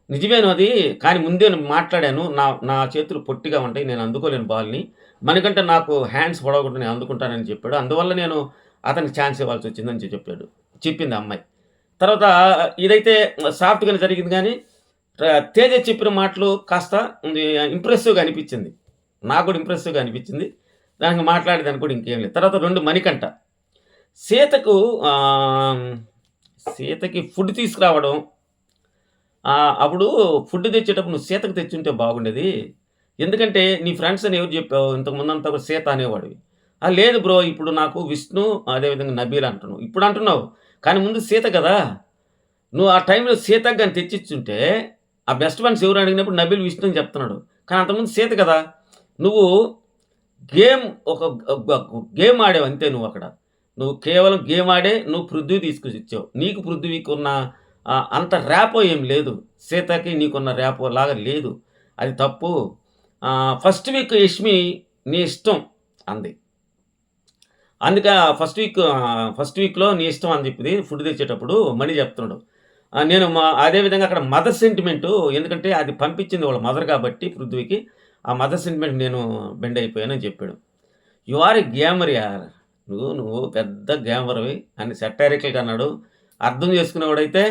నిజమేను అది. కానీ ముందే నేను మాట్లాడాను. నా నా చేతులు పొట్టిగా ఉంటాయి. నేను అందుకోలేను బాల్‌ని. మనకంటే నాకు హ్యాండ్స్ పొడవుగుంటాయి. నేను అందుకుంటానని చెప్పాడు. అందువల్ల నేను అతనికి ఛాన్స్ ఇవ్వాల్సొచ్చిందని చెప్పాడు. చెప్పింది ఆ అమ్మాయి. తర్వాత ఇదైతే సాఫ్ట్‌గానే జరిగింది గానీ, తేజ చెప్పిన మాటలు కాస్త ఇంప్రెసివ్‌గా అనిపించింది. నాకు కూడా ఇంప్రెసివ్‌గా అనిపించింది. దానికి మాట్లాడేదానికి కూడా ఇంకేం లేదు. తర్వాత 2 మణికంఠ. సీతకు ఆహ్, సీతకి ఫుడ్ తీసుకురావడం. అప్పుడు ఫుడ్ తెచ్చేటప్పుడు నువ్వు సీతకు తెచ్చుంటే బాగుండేది. ఎందుకంటే నీ ఫ్రెండ్స్ అని ఎవరు చెప్పావు? ఇంతకు ముందంతా కూడా సీత అనేవాడివి. లేదు బ్రో ఇప్పుడు నాకు విష్ణు అదేవిధంగా నబీల్ అంటున్నావు. ఇప్పుడు అంటున్నావు. కానీ ముందు సీత కదా! నువ్వు ఆ టైంలో సీతకి గాని తెచ్చిచ్చుంటే, ఆ బెస్ట్ ఫ్రెండ్స్ ఎవరు అడిగినప్పుడు నబీల్, విష్ణు అని చెప్తున్నాడు. కానీ అంతకుముందు సీత కదా! నువ్వు గేమ్ ఒక గేమ్ ఆడావు అంతే నువ్వక్కడ. నువ్వు కేవలం గేమ్ ఆడే నువ్వు పృథ్వీ తీసుకొచ్చిచ్చావు. నీకు పృథ్వీకున్న అంత ర్యాపో ఏం లేదు. సీతకి నీకున్న ర్యాపో లాగా లేదు. అది తప్పు. ఫస్ట్ వీక్ యష్మి నీ ఇష్టం అంది. అందుకే ఫస్ట్ వీక్‌లో నీ ఇష్టం అని చెప్పింది ఫుడ్ తెచ్చేటప్పుడు మణి చెప్తున్నాడు. నేను అదే విధంగా అక్కడ మదర్ సెంటిమెంటు ఎందుకంటే అది పంపించింది వాళ్ళ మదర్ కాబట్టి పృథ్వీకి. ఆ మదర్ సెంటిమెంట్ నేను బెండ్ అయిపోయానని చెప్పాడు. యూ ఆర్ ఎ గేమర్ యార్. నువ్వు పెద్ద గేమర్‌వి అని సెటైరికల్‌గా అన్నాడు. అర్థం చేసుకునేవాడైతే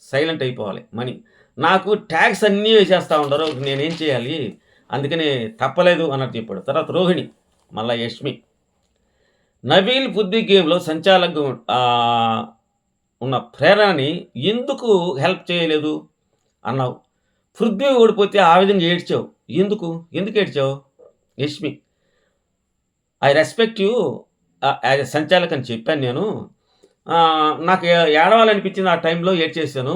సైలెంట్ అయిపోవాలి మణి. నాకు ట్యాగ్స్ అన్నీ వేసేస్తా ఉండరు. నేనేం చేయాలి? అందుకని తప్పలేదు అన్నట్టు చెప్పాడు. తర్వాత రోహిణి, మళ్ళా యష్మి. నబీల్ బుద్ధి గేమ్‌లో సంచాలకుగా ఉన్న ప్రేరణని ఎందుకు హెల్ప్ చేయలేదు అన్నావు. పృథ్వీ ఓడిపోతే ఆ విధంగా ఏడ్చావు. ఎందుకు? ఎందుకు ఏడ్చావు? Yashmi. I respect you as a sanchalak అని చెప్పాను నేను. నాకు ఏడవాలనిపించింది ఆ టైంలో ఏడ్చేసాను.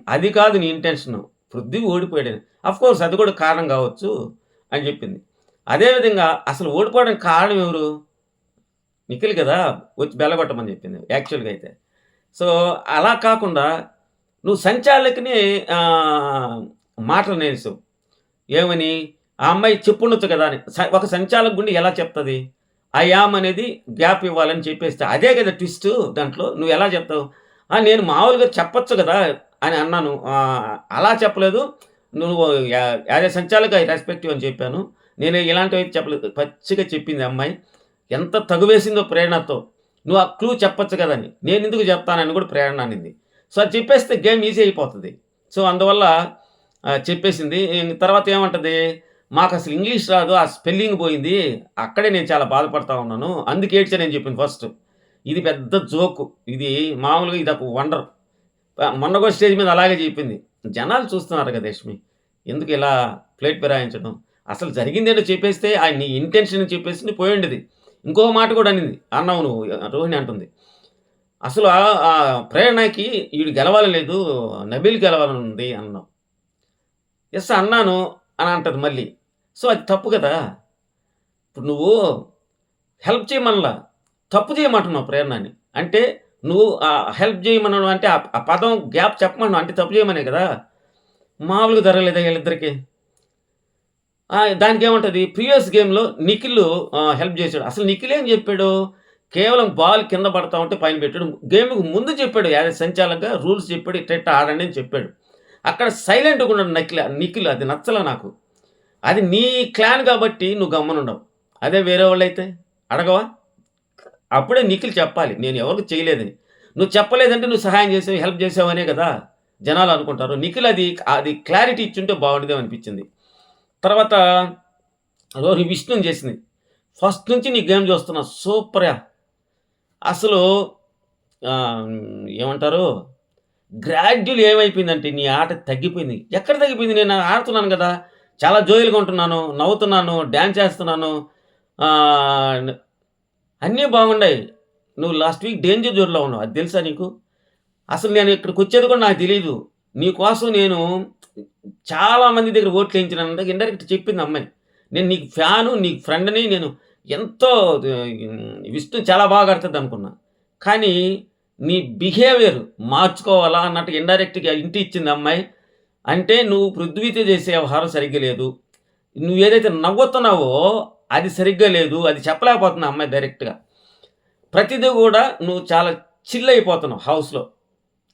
అది కాదు నీ ఇంటెన్షను. పృథ్వీ ఓడిపోయాడని. ఆఫ్‌కోర్స్ అది కూడా కారణం కావచ్చు అని చెప్పింది. అదే విధంగా అసలు ఓడిపోవడానికి కారణం ఎవరు? నిఖిల్ కదా! వచ్చి బెల్లగొట్టమని చెప్పింది యాక్చువల్‌గా అయితే. సో, అలా కాకుండా నువ్వు సంచాలకుని మాటలు అనేసావు. ఏమని? ఆ అమ్మాయి చెప్పుండొచ్చు కదా! అని. ఒక సంచాలక గుండి ఎలా చెప్తది? ఐ యామ్ అనేది గ్యాప్ ఇవ్వాలని చెప్పేస్తే అదే కదా ట్విస్టు దాంట్లో. నువ్వెలా చెప్తావు? నేను మామూలుగా చెప్పొచ్చు గదా! అని అన్నాను. అలా చెప్పలేదు. నువ్వు as a sanchalak I respect you అని చెప్పాను. నేను ఇలాంటివైతే చెప్పలేదు. పచ్చిగా చెప్పింది ఆ అమ్మాయి. ఎంత తగువేసిందో ప్రేరణతో. నువ్వు ఆ క్లూ చెప్పొచ్చు కదని. నేనెందుకు చెప్తానని కూడా ప్రేరణ అనింది. సో, అది చెప్పేస్తే గేమ్ ఈజీ అయిపోతది. సో, అందువల్ల చెప్పేసింది. తర్వాత ఏమంటది? మాకసలు ఇంగ్లీష్ రాదు. ఆ స్పెల్లింగ్ పోయింది. అక్కడే నేను చాలా బాధపడతా ఉన్నాను. అందుకే ఏడ్చానని చెప్పింది ఫస్ట్. ఇది పెద్ద జోకు. ఇది మామూలుగా ఇదొక వండర్. మొన్న కూడా స్టేజ్ మీద అలాగే చెప్పింది. జనాలు చూస్తున్నారు కదా! యష్మి. ఎందుకు ఇలా ప్లేట్ ఫిరాయించడం? అసలు జరిగిందేంటో చెప్పేస్తే నీ ఇంటెన్షన్ చెప్పేసి పోయుండేది. ఇంకో మాట కూడా అనింది. అన్నావు నువ్వు రోహిణి అంటుంది. అసలు ప్రేరణకి ఈడు గెలవాలని లేదు. నబీల్ గెలవాలని ఉంది అన్నావు. యెస్ అన్నాను. అని అంటది మళ్ళీ. సో, అది తప్పు కదా! ఇప్పుడు నువ్వు హెల్ప్ చేయమనలా. తప్పు చేయమంటున్నావు ప్రేరణని. అంటే నువ్వు హెల్ప్ చేయమనడం అంటే ఆ పదం గ్యాప్ చెప్పమన్నావు. అంటే తప్పు చేయమనే కదా! మామూలుగా జరగలేదా ఈళ్ళిద్దరికి? దానికేముంటది ప్రీవియస్ గేమ్‌లో నిఖిల్ హెల్ప్ చేసాడు. అసలు నిఖిల్ ఏం చెప్పాడు? కేవలం బాల్ కింద పడతా ఉంటే పైన పెట్టాడు. గేమ్‌కి ముందు చెప్పాడు యాస్ ఎ సంచాలకుగా రూల్స్ చెప్పాడు. ఇట్ట ఆడండి అని చెప్పాడు. అక్కడ సైలెంట్‌గా ఉన్నాడు నిఖిల్ అది నచ్చలా నాకు. అది నీ క్లాన్ కాబట్టి నువ్వు గమ్మునుండవు. అదే వేరే వాళ్ళైతే అడగవా? అప్పుడే నిఖిల్ చెప్పాలి. నేను ఎవరికీ చేయలేదని. నువ్వు చెప్పలేదంటే నువ్వు సహాయం చేసావు, హెల్ప్ చేసావనే కదా! జనాలు అనుకుంటారు. నిఖిల్ అది క్లారిటీ ఇచ్చుంటే బాగుండేదేమో అనిపించింది. తర్వాత విష్ణుని చేసింది. ఫస్ట్ నుంచి నీ గేమ్ చూస్తున్నా సూపర్‌గా. అసలు ఏమంటారు? గ్రాడ్యుయల్ ఏమైపోయిందంటే నీ ఆట తగ్గిపోయింది. ఎక్కడ తగ్గిపోయింది? నేను ఆడుతున్నాను గదా! చాలా జోయల్‌గా ఉంటున్నాను, నవ్వుతున్నాను, డాన్స్ చేస్తున్నాను. ఆహ్, అన్నీ బాగుండాయి. నువ్వు లాస్ట్ వీక్ డేంజర్ జోన్‌లో ఉన్నావు. అది తెలుసా నీకు? అసలు నేను ఇక్కడికొచ్చేది కూడా నాకు తెలీదు. నీ కోసం నేను చాలా మంది దగ్గర ఓట్లేయించినానంటే ఇండైరెక్ట్ చెప్పింది అమ్మాయి. నేను నీకు ఫ్యాను, నీకు ఫ్రెండ్‌ని నేను ఎంతో విష్ణు చాలా బాగా ఆడుతదనుకున్నా. కానీ నీ బిహేవియర్ మార్చుకోవాలా అన్నట్టు ఇండైరెక్ట్‌గా హింట్ ఇచ్చింది అమ్మాయి. అంటే నువ్వు పృథ్వీతో చేసే వ్యవహారం సరిగ్గా లేదు. నువ్వేదైతే నవ్వుతున్నావో అది సరిగ్గా లేదు. అది చెప్పలేకపోతుంది ఆ అమ్మాయి డైరెక్ట్‌గా. ప్రతిది గూడా నువ్వు చాలా చిల్ అయిపోతున్నావు హౌస్‌లో.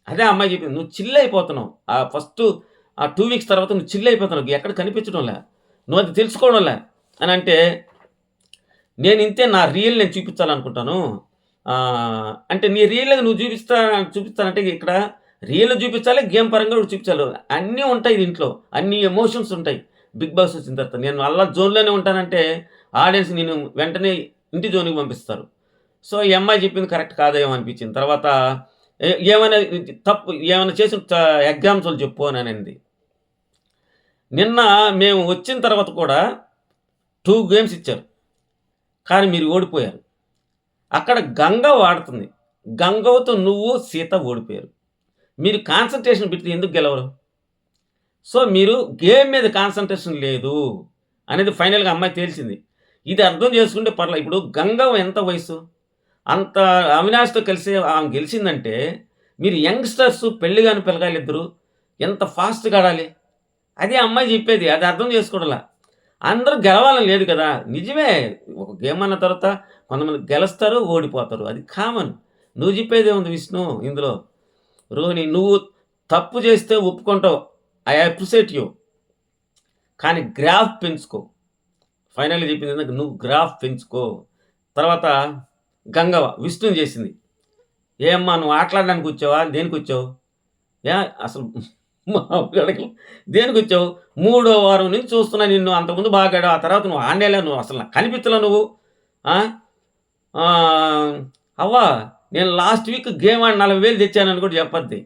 అదే ఆ అమ్మాయి చెప్పింది. "నువ్వు చిల్ అయిపోతున్నావు. ఫస్టు 2 వీక్స్ తర్వాత నువ్వు చిల్ అయిపోతున్నావు. ఎక్కడ కనిపించడంలే. నువ్వు అది తెలుసుకోవడంలే" అనంటే, నేనింతే నా రియల్ నేను చూపించాలనుకుంటాను. అంటే నీ రియల్ నువ్వు చూపిస్తానంటే ఇక్కడ రియల్ చూపించాలి, గేమ్ పరంగా కూడా చూపించాలి. అన్నీ ఉంటాయి దీంట్లో. అన్ని ఎమోషన్స్ ఉంటాయి. 'బిగ్ బాస్' వచ్చిన తర్వాత. నేను అల్లా జోన్‌లోనే ఉంటానంటే ఆడియన్స్ నిన్ను వెంటనే ఇంటి జోన్‌కి పంపిస్తారు. సో, ఈ అమ్మాయి చెప్పింది కరెక్ట్ కాదేమో అనిపించింది. తర్వాత ఏమైనా తప్పు ఏమైనా చేసిన ఎగ్జాంపుల్ చెప్పు అననింది. నిన్న మేము వచ్చిన తర్వాత కూడా 2 గేమ్స్ ఇచ్చారు. కానీ మీరు ఓడిపోయారు. అక్కడ గంగవ్వ ఆడుతుంది. గంగవ్వతో నువ్వు, సీత ఓడిపోయారు. మీరు కాన్సంట్రేషన్ పెడితే ఎందుకు గెలవరు? సో, మీరు గేమ్ మీద కాన్సంట్రేషన్ లేదు అనేది ఫైనల్‌గా అమ్మాయి తేల్చింది. ఇది అర్థం చేసుకుంటే ఇప్పుడు గంగవ్వ ఎంత వయసు? అంత అవినాష్‌తో కలిసి ఆమె గెలిచిందంటే, మీరు యంగ్‌స్టర్స్ పెళ్లి గాని పిల్లగాళ్ళిద్దరూ ఎంత ఫాస్ట్‌గా ఆడాలి. అదే అమ్మాయి చెప్పేది. అది అర్థం చేసుకోవడంలా. అందరూ గెలవాలని లేదు కదా! నిజమే. ఒక గేమ్ అన్న తర్వాత కొంతమంది గెలుస్తారు, ఓడిపోతారు. అది కామన్. నువ్వు చెప్పేదేముంది విష్ణు ఇందులో? రోహిణి నువ్వు తప్పు చేస్తే ఒప్పుకుంటావు. I appreciate you. కానీ గ్రాఫ్ పెంచుకో. ఫైనల్‌గా చెప్పిందేందంటే నువ్వు గ్రాఫ్ పెంచుకో. తర్వాత గంగవ్వ విష్ణుని చేసింది. "ఏమ్మా నువ్వు ఆటలాడడానికి వచ్చావా? దేనికొచ్చావు? అసలు మామూలుగా అడగను. దేనికొచ్చావు? మూడో వారం నుంచి చూస్తున్నా నిన్ను. అంతకుముందు బాగా ఆడావు. ఆ తర్వాత నువ్వు ఆడనేలా. నువ్వు అసలు నాకు కనిపించలా నువ్వు. ఆ! అవ్వ నేను లాస్ట్ వీక్ గేమ్ ఆడి 40,000 తెచ్చానని కూడా చెప్పద్ది.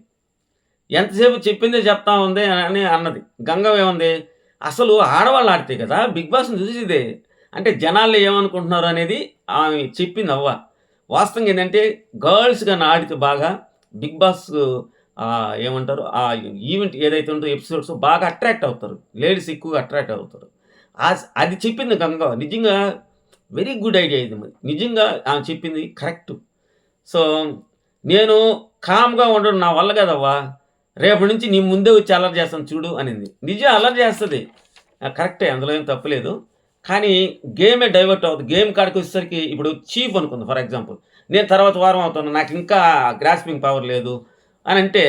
ఎంతసేపు చెప్పిందే చెప్తా ఉంది" అని అన్నది. గంగవ్వ ఏమంది? అసలు ఆడవాళ్ళు ఆడితే కదా! బిగ్ బాస్‌ని చూసేదే. అంటే జనాల్లో ఏమనుకుంటున్నారు అనేది ఆమె చెప్పింది అవ్వ. వాస్తవంగా ఏందంటే గర్ల్స్ గాని ఆడితే బాగా బిగ్ బాస్ ఏమంటారు? ఈవెంట్ ఏదైతే ఉందో ఎపిసోడ్స్ బాగా అట్రాక్ట్ అవుతారు. లేడీస్ ఎక్కువగా అట్రాక్ట్ అవుతారు. అది చెప్పింది గంగవ్వ. నిజంగా వెరీ గుడ్ ఐడియా ఇది మరి. నిజంగా ఆమె చెప్పింది కరెక్టు. సో, నేను కామ్‌గా ఉండడం నా వల్ల కాదవ్వా! రేపటి నుంచి నీ ముందే వచ్చి అల్లరి చేస్తాను చూడు అనింది. నిజం అల్లరి చేస్తది. కరెక్టే అందులో ఏం తప్పు లేదు. కానీ గేమే డైవర్ట్ అవుద్ది. గేమ్ కాడికొచ్చేసరికి ఇప్పుడు చీఫ్ అనుకుందాం ఫర్ ఎగ్జాంపుల్. నేను తర్వాత వారం అవుతాను. నాకింకా గ్రాస్పింగ్ పవర్ లేదు అనంటే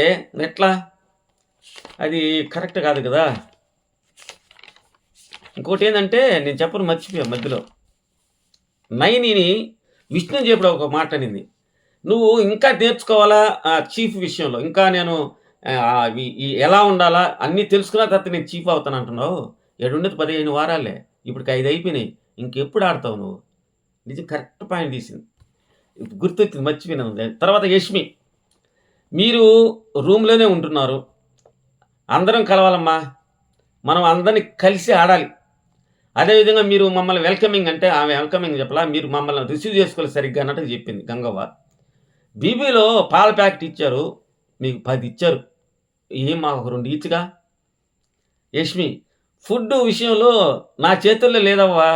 ఎట్లా? అది కరెక్ట్ కాదు కదా! ఇంకోటేందంటే నేను చెప్పను మర్చిపోయా మధ్యలో. నైనిని విష్ణు చెప్పడం ఒక మాట అనింది. "నువ్వు ఇంకా నేర్చుకోవాలా చీఫ్ విషయంలో. ఇంకా నేను ఎలా ఉండాలా అన్నీ తెలుసుకున్న తర్వాత నేను చీఫ్ అవుతానంటున్నావు. ఈడుండేది 15 వారాలే. ఇప్పటికి 5 అయిపోయినాయి. ఇంకెప్పుడు ఆడతావు నువ్వు?" నిజం కరెక్ట్ పాయింట్ తీసింది. గుర్తొచ్చింది మర్చిపోయినాను. తర్వాత యష్మి. "మీరు రూమ్‌లోనే ఉంటున్నారు. అందరం కలవాలమ్మా. మనం అందరిని కలిసి ఆడాలి. అదేవిధంగా మీరు మమ్మల్ని వెల్కమింగ్" అంటే ఆమె వెల్కమింగ్ చెప్పలా. "మీరు మమ్మల్ని రిసీవ్ చేసుకోలేదు సరిగ్గా" అన్నట్టు చెప్పింది గంగవ్వ. బీబీలో పాల ప్యాకెట్ ఇచ్చారు. మీకు 10 ఇచ్చారు. మాకు ఒక 2 ఇయచ్చుగా. యష్మి ఫుడ్డు విషయంలో నా చేతుల్లో లేదవ్వా!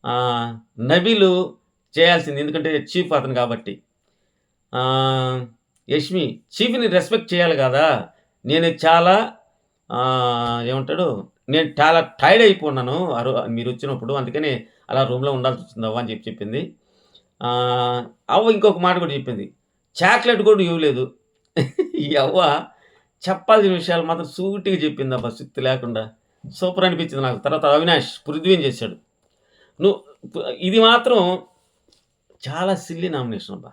ఆహ్, నబీలు చేయాల్సింది. ఎందుకంటే చీఫ్ అతను కాబట్టి. ఆహ్, యష్మి చీఫ్‌ని రెస్పెక్ట్ చేయాలి గదా! నేను చాలా ఏమంటాడు? నేను చాలా టైర్డ్ అయిపోన్నాను. మీరొచ్చినప్పుడు. అందుకని అలా రూమ్‌లో ఉండాల్సొచ్చిందవ్వ అని చెప్పింది. అవ్వ ఇంకొక మాట కూడా చెప్పింది. చాక్లెట్ కూడా ఇవ్వలేదు. ఈ అవ్వ చెప్పాల్సిన విషయాలు మాత్రం సూటిగా చెప్పిందబ్బా! సుత్తి లేకుండా. సూపర్ అనిపించింది నాకు. తర్వాత అవినాష్ పృథ్వీని చేశాడు. నువ్వు ఇది మాత్రం చాలా సిల్లీ నామినేషన్ అబ్బా!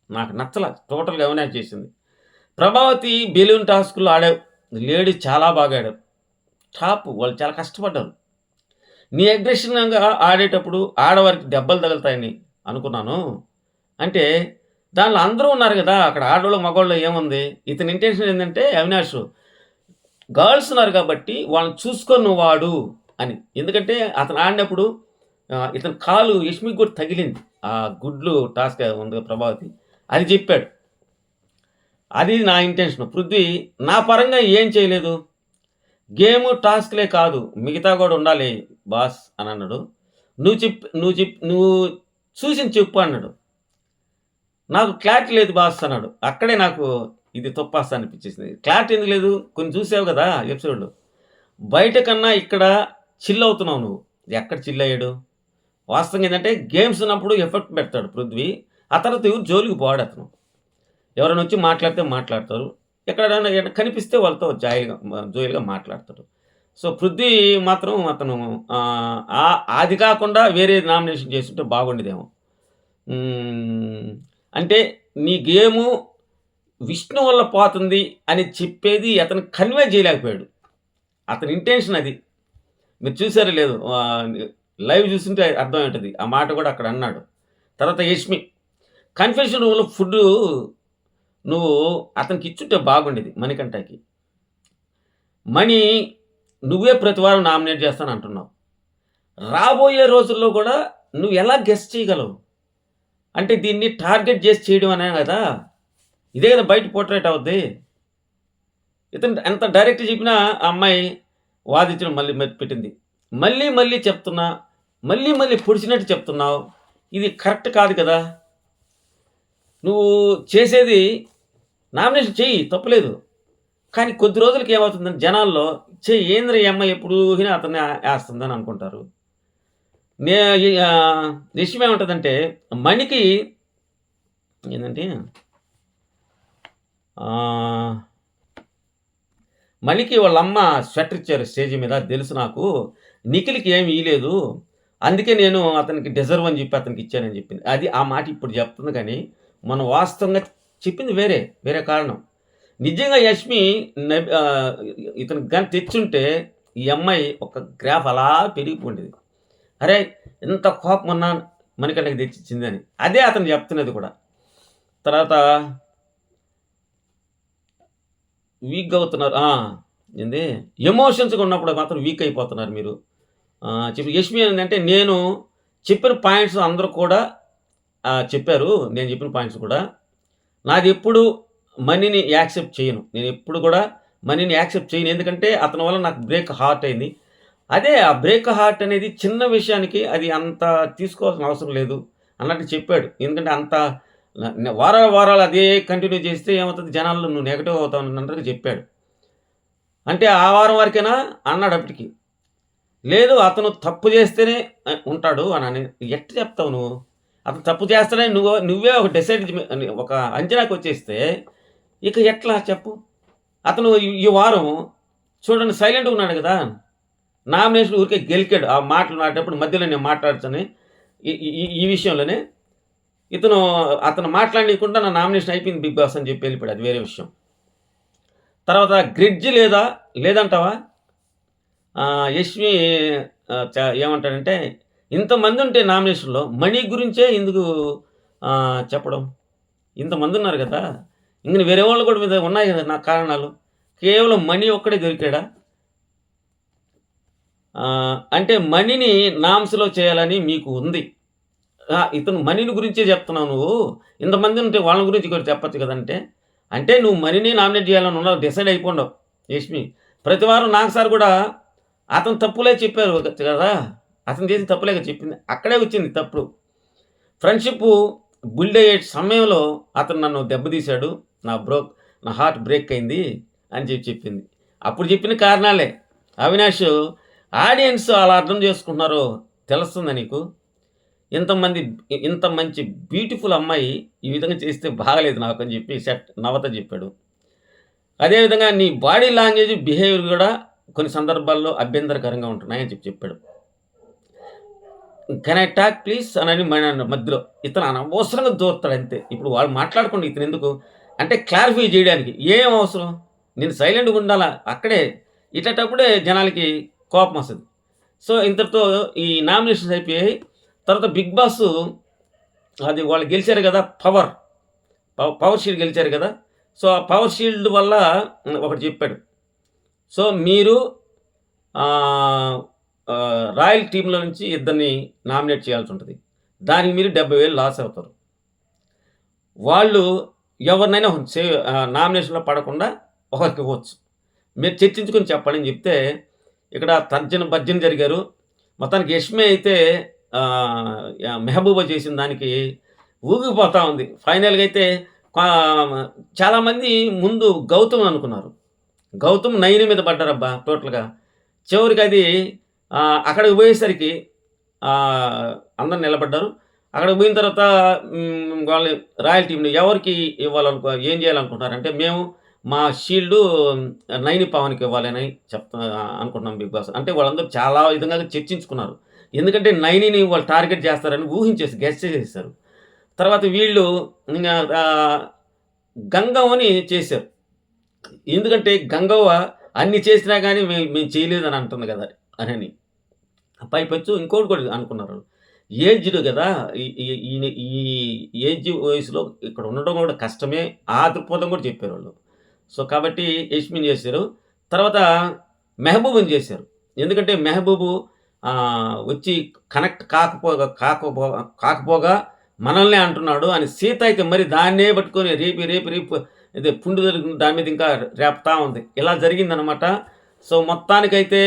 నాకు నచ్చల. టోటల్‌గా అవినాష్ చేసింది. ప్రభావతి బెలూన్ టాస్క్‌లో ఆడావు. లేడీస్ చాలా బాగా ఆడావు. టాప్ వాళ్ళు చాలా కష్టపడ్డారు. నీ అగ్రెషన్‌గా ఆడేటప్పుడు ఆడవారికి దెబ్బలు తగులుతాయని అనుకున్నాను. అంటే దానిలో అందరూ ఉన్నారు గదా! అక్కడ ఆడోళ్ళు, మగోళ్ళు ఏముంది? ఇతని ఇంటెన్షన్ ఏందంటే అవినాష్ గర్ల్స్ ఉన్నారు కాబట్టి వాళ్ళని చూసుకొని నువ్వు ఆడు అని. ఎందుకంటే అతను ఆడినప్పుడు ఇతని కాలు యష్మికి కూడా తగిలింది. ఆ గుడ్లు టాస్క్ ఉంది ప్రభావతి. అది చెప్పాడు. అది నా ఇంటెన్షన్. పృథ్వీ నా పరంగా ఏం చేయలేదు. గేము, టాస్క్‌లే కాదు మిగతా గూడా ఉండాలి బాస్ అనన్నాడు. నువ్వు చూసింది చెప్పు అన్నాడు. నాకు క్లారిటీ లేదు బాస్ అన్నాడు. అక్కడే నాకు ఇది తొప్పాస్తా అనిపించేసింది. క్లారిటీ ఎందుకు లేదు? కొన్ని చూసావు గదా ఎపిసోడ్‌లు. బయట కన్నా ఇక్కడ చిల్ అవుతున్నావు నువ్వు. ఎక్కడ చిల్ అయ్యాడు? వాస్తవంగా ఏందంటే గేమ్స్ ఉన్నప్పుడు ఎఫెక్ట్ పెడతాడు పృథ్వీ. ఆ తర్వాత ఎవరు జోలికి పోడతను. ఎవరైనా వచ్చి మాట్లాడితే మాట్లాడతారు. ఎక్కడైనా కనిపిస్తే వాళ్ళతో జోయల్‌గా మాట్లాడతాడు. సో, పృథ్వీ మాత్రం అతను అది కాకుండా వేరే నామినేషన్ చేసుంటే బాగుండేదేమో. అంటే నీ గేము విష్ణు వల్ల పోతుంది అని చెప్పేది అతను కన్వే చేయలేకపోయాడు. అతని ఇంటెన్షన్ అది. మీరు చూసారో లేదో లైవ్ చూస్తుంటే అర్థమై ఉంటది. ఆ మాట కూడా అక్కడ అన్నాడు. తర్వాత యష్మి కన్ఫెషన్ రూమ్‌లో ఫుడ్డు నువ్వు అతనికి ఇచ్చుంటే బాగుండేది మణికంఠకి. మణి నువ్వే ప్రతి వారం నామినేట్ చేస్తాను అంటున్నావు. రాబోయే రోజుల్లో కూడా నువ్వు ఎలా గెస్ చేయగలవు? అంటే దీన్ని టార్గెట్ చేసి చేయడం అనే కదా! ఇదే కదా బయట పోర్ట్రేట్ అవుద్ది. ఇతను ఎంత డైరెక్ట్ చెప్పినా ఆ అమ్మాయి వాదించడం మళ్ళీ పెట్టింది. మళ్ళీ చెప్తున్నా, మళ్ళీ పొడిచినట్టు చెప్తున్నావు. ఇది కరెక్ట్ కాదు కదా! నువ్వు చేసేది నామినేషన్ చెయ్యి తప్పులేదు. కానీ కొద్ది రోజులకి ఏమవుతుందంటే జనాల్లో ఏందిరా ఈ అమ్మాయి ఎప్పుడు ఊహినా అతన్ని ఏస్తుందని అనుకుంటారు. విషయం ఏముంటదంటే మణికి ఏందంటే మణికి వాళ్ళమ్మ స్వెటర్ ఇచ్చారు స్టేజ్ మీద తెలుసు నాకు. నిఖిల్‌కి ఏమి ఇయ్యలేదు. అందుకే నేను అతనికి డిజర్వ్ అని చెప్పి అతనికి ఇచ్చానని చెప్పింది. అది ఆ మాట ఇప్పుడు చెప్తుంది కానీ, మనం వాస్తవంగా చెప్పింది వేరే కారణం. నిజంగా యష్మి ఇతనికి గాని తెచ్చుంటే ఈ అమ్మాయి ఒక గ్రాఫ్ అలా పెరిగిపోండేది. అరే! ఎంత కోపమన్నా మణికంఠకి తెచ్చిచ్చిందని. అదే అతను చెప్తున్నది కూడా. తర్వాత వీక్‌గా అవుతున్నారు. ఏంది ఎమోషన్స్‌గా ఉన్నప్పుడు మాత్రం వీక్ అయిపోతున్నారు మీరు. యష్మి ఏందంటే నేను చెప్పిన పాయింట్స్ అందరూ కూడా చెప్పారు. నేను చెప్పిన పాయింట్స్ కూడా. నాదెప్పుడు మనీని యాక్సెప్ట్ చేయను. నేనెప్పుడు కూడా మనీని యాక్సెప్ట్ చేయను. ఎందుకంటే అతని వల్ల నాకు బ్రేక్ హార్ట్ అయింది. అదే ఆ బ్రేక్ హార్ట్ అనేది చిన్న విషయానికి అది అంత తీసుకోవాల్సిన అవసరం లేదు అన్నట్టు చెప్పాడు. ఎందుకంటే అంత వారాలు అదే కంటిన్యూ చేస్తే ఏమవుతుంది జనాల్లో నువ్వు నెగెటివ్ అవుతావు అన్నట్టుగా చెప్పాడు. అంటే ఆ వారం వరకేనా అన్నాడు అప్పటికి. లేదు అతను తప్పు చేస్తేనే ఉంటాడు అని ఎట్ట చెప్తావు నువ్వు? అతను తప్పు చేస్తాడని నువ్వే ఒక ఒక అంచనాకు వచ్చేస్తే ఇక ఎట్లా చెప్పు? అతను ఈ వారం చూడండి సైలెంట్‌గా ఉన్నాడు కదా! నామినేషన్ ఊరికే గెలికాడు. ఆ మాటలు మాట్లాడేటప్పుడు మధ్యలో నేను మాట్లాడొచ్చని ఈ విషయంలోనే అతను మాట్లాడనీయకుండా నా నామినేషన్ అయిపోయింది బిగ్ బాస్ అని చెప్పి వెళ్ళిపోయాడు. అది వేరే విషయం. తర్వాత గ్రిడ్జ్ లేదంటావా? యష్మి ఏమంటాడంటే ఇంతమంది ఉంటే నామినేషన్‌లో మణి గురించే ఎందుకు చెప్పడం? ఇంతమంది ఉన్నారు కదా! ఇంక వేరే వాళ్ళు కూడా మీద ఉన్నాయి కదా నా కారణాలు. కేవలం మణి ఒక్కడే దొరికాడా? అంటే మణిని నామ్స్‌లో చేయాలని మీకు ఉంది. ఇతను మణిని గురించే చెప్తున్నావు నువ్వు. ఇంతమంది ఉంటే వాళ్ళ గురించి కూడా చెప్పొచ్చు కదంటే, అంటే నువ్వు మణిని నామినేట్ చేయాలని ఉన్నావు డిసైడ్ అయిపోండావు యష్మి. ప్రతి వారం నాకు సార్ కూడా అతను తప్పులే చెప్పారు కదా! అతను చేసిన తప్పులే కదా చెప్పింది. అక్కడే వచ్చింది తప్పుడు. ఫ్రెండ్‌షిప్పు బిల్డ్ అయ్యే సమయంలో అతను నన్ను దెబ్బతీశాడు. నా బ్రోక్ నా హార్ట్ బ్రేక్ అయింది అని చెప్పింది. అప్పుడు చెప్పిన కారణాలే. అవినాష్ ఆడియన్స్ అలా అర్థం చేసుకుంటున్నారో తెలుస్తుందా నీకు? ఇంతమంది ఇంత మంచి బ్యూటిఫుల్ అమ్మాయి ఈ విధంగా చేస్తే బాగాలేదు నాకు అని చెప్పి నవత చెప్పాడు. అదేవిధంగా నీ బాడీ లాంగ్వేజ్, బిహేవియర్ కూడా కొన్ని సందర్భాల్లో అభ్యంతరకరంగా ఉంటున్నాయని చెప్పాడు. కెన్ ఐ టాక్ ప్లీజ్ అనని మన మధ్యలో ఇతను అనవసరంగా దూరతాడు అంతే. ఇప్పుడు వాళ్ళు మాట్లాడకుండా ఇతను ఎందుకు అంటే క్లారిఫై చేయడానికి. ఏం అవసరం? నేను సైలెంట్‌గా ఉండాలా అక్కడే. ఇట్లాటప్పుడే జనాలకి కోపం వస్తది. సో, ఇంతటితో ఈ నామినేషన్స్ అయిపోయాయి. తర్వాత 'బిగ్ బాస్' అది వాళ్ళు గెలిచారు కదా! పవర్ షీల్డ్ గెలిచారు కదా! సో, ఆ పవర్ షీల్డ్ వల్ల ఒకటి చెప్పాడు. సో, మీరు రాయల్ టీమ్‌లో నుంచి ఇద్దరిని నామినేట్ చేయాల్సుంటది. దానికి మీరు 70,000 లాస్ అవుతారు. వాళ్ళు ఎవరినైనా నామినేషన్‌లో పడకుండా ఒకరికివ్వచ్చు. మీరు చర్చించుకొని చెప్పండి అని చెప్తే, ఇక్కడ తర్జన భర్జన జరిగారు. మొత్తానికి యష్మి అయితే మెహబూబా చేసిన దానికి ఊగిపోతా ఉంది. ఫైనల్‌గా అయితే చాలామంది ముందు గౌతమ్ అనుకున్నారు. గౌతమ్ నయని మీద పడ్డారబ్బా టోటల్‌గా. చివరికది అక్కడికి పోయేసరికి అందరూ నిలబడ్డారు. అక్కడికి పోయిన తర్వాత వాళ్ళు రాయల్ టీమ్‌ని ఎవరికి ఏం చేయాలనుకుంటున్నారంటే, మేము మా షీల్డు నయని పవన్‌కి ఇవ్వాలని అనుకుంటున్నాం బిగ్ బాస్. అంటే వాళ్ళందరూ చాలా విధంగా చర్చించుకున్నారు. ఎందుకంటే నయనిని వాళ్ళు టార్గెట్ చేస్తారని గెస్ చేసేసారు. తర్వాత వీళ్ళు ఇంగా గంగవ్వని చేశారు. ఎందుకంటే గంగవ్వ అన్ని చేసినా గానీ మేము చేయలేదని అంటుంది కదా! అనని. పైపెచ్చు ఇంకోటి కూడా అనుకున్నారు. ఏజ్డ్ గదా! ఈయన ఈ ఏజ్ వయసులో ఇక్కడ ఉండడం కూడా కష్టమే. ఆ దృక్పథం కూడా చెప్పారోళ్ళు. సో, కాబట్టి యష్మిని చేశారు. తర్వాత మెహబూబుని చేశారు. ఎందుకంటే మెహబూబు వచ్చి కనెక్ట్ కాకపోగా మనల్నే అంటున్నాడు అని సీత అయితే మరి దాన్నే పట్టుకొని రేపు ఇదే పుండు దొరికింది దాని మీద ఇంకా రేపుతా ఉంది. ఇలా జరిగిందనమాట. సో, మొత్తానికైతే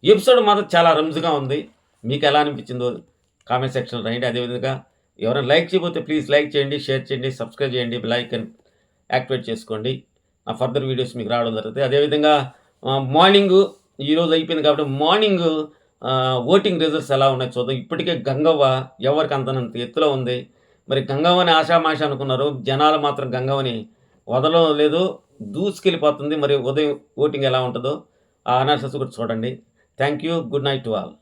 ఎపిసోడ్ మాత్రం చాలా రంజుగా ఉంది. మీకెలా అనిపించిందో కామెంట్ సెక్షన్‌లో రాయండి. అదేవిధంగా ఎవరైనా లైక్ చేయకపోతే ప్లీజ్ లైక్ చేయండి, షేర్ చేయండి, సబ్స్క్రైబ్ చేయండి, బెల్ ఐకాన్ యాక్టివేట్ చేసుకోండి. నా ఫర్దర్ వీడియోస్ మీకు రావడం జరుగుతాయి. అదేవిధంగా మార్నింగు ఈరోజు అయిపోయింది కాబట్టి మార్నింగు ఓటింగ్ రిజల్ట్స్ ఎలా ఉన్నాయో చూద్దాం. ఇప్పటికే గంగవ్వ ఎవరికి అంతనంత ఎత్తులో ఉంది. మరి గంగవ్వని ఆషామాష అనుకున్నారు. జనాలు మాత్రం గంగవ్వని వదలడం లేదు. దూసుకెళ్ళిపోతుంది. మరి ఉదయం ఓటింగ్ ఎలా ఉంటదో ఆ అనాలిసిస్ కూడా చూడండి. Thank you. Good night to all.